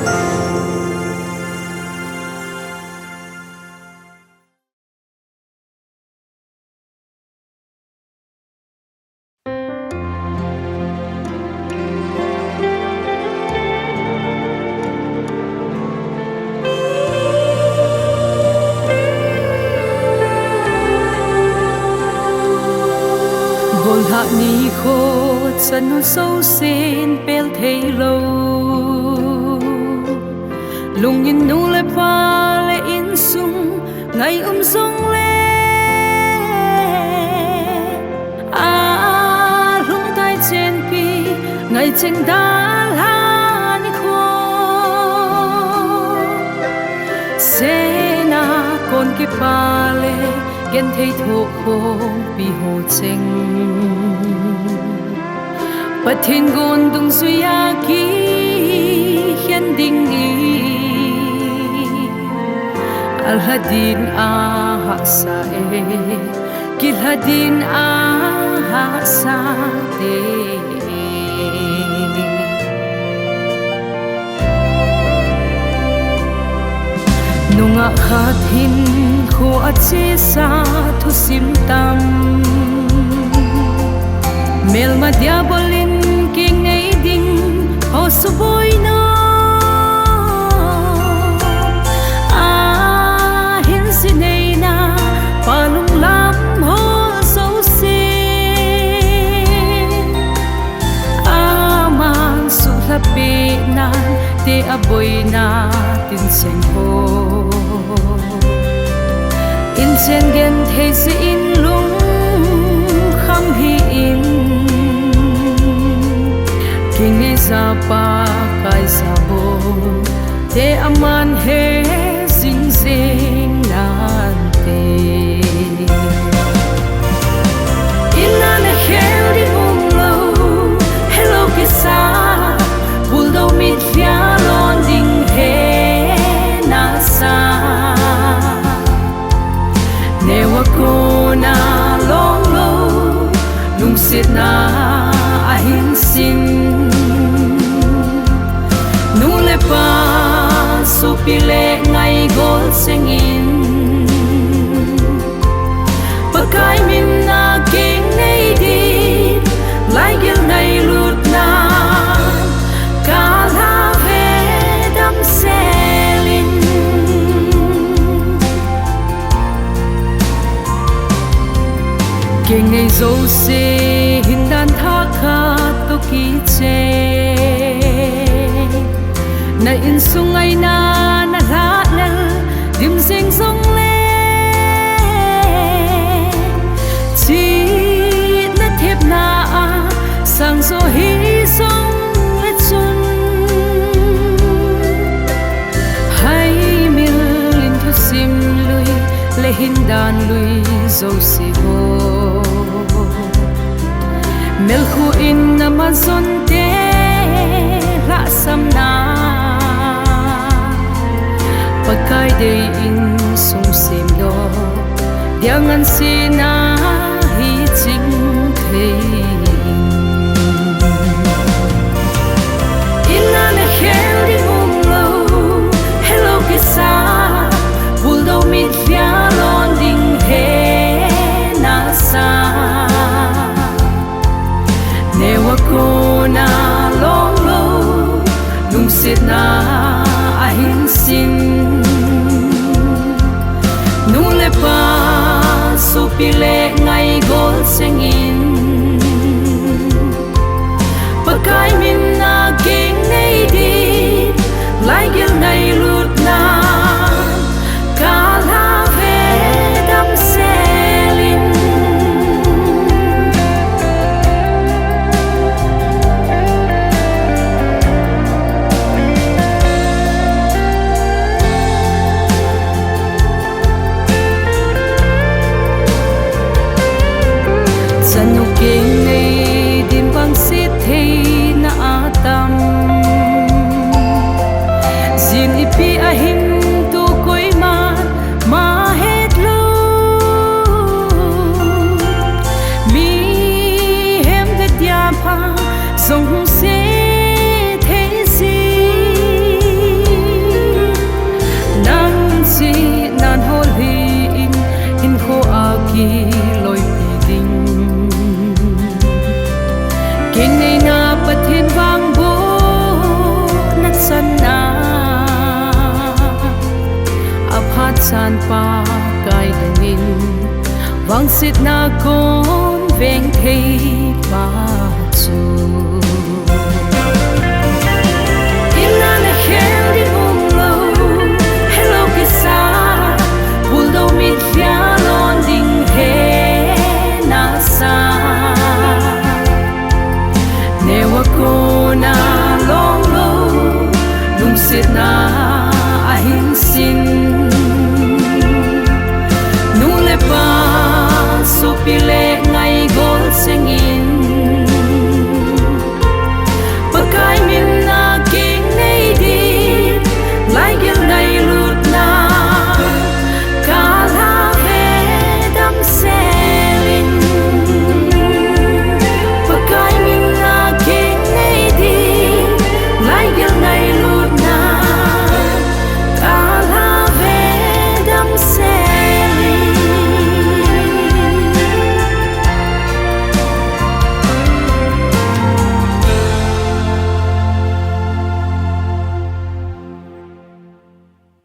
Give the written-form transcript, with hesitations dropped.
Gol hạ ni khô chân nu sâu sen pel thei lo lung in nu le pa le in sung ngày sung le lung tai chen pi ngày cheng da la ni khô se na con ki pa le gen thei tho ho pi ho cheng pathin gon dung suya ki hian ding ni al hadin a ha sa e kil hadin a ha sa te nunga khat hin kho ache sa thu sim tam mel ma diabolin ki ngei ding ho su boy na hin si nei na palung lam ho so se man su la pe na te aboy na tin sen ho in chen gen thei se in lung kham hi in king za pa kai sa bo te aman he sing sing nan te inna le hel di lo hello kisa bul do mit fia lon ding he na sa newa ko na long lo lung sit na ahin sin nu le pa so pile ngai gol sengin pakai min na king nei di lai gel nei lut na kala ve dam selin king nei zo se hindan tha kha to ki che na in sungai na la la dim sing song le chi na thep na sang so hi song le chun hai mil in thu sim lui le hin dan lui zo si ho mel khu in amazon te la sam na pakai de in sung sim do diang an si na hi ching thei inna le hel di lo hello kisa bul do mit fia lon ding he na sa newa ko na long lo lung sit na ahin sin nu le pa so pile ngai gol sengin pakai min na king nei di lai gel nei lut na kala ve dam selin vang sit na con ven thei pa chu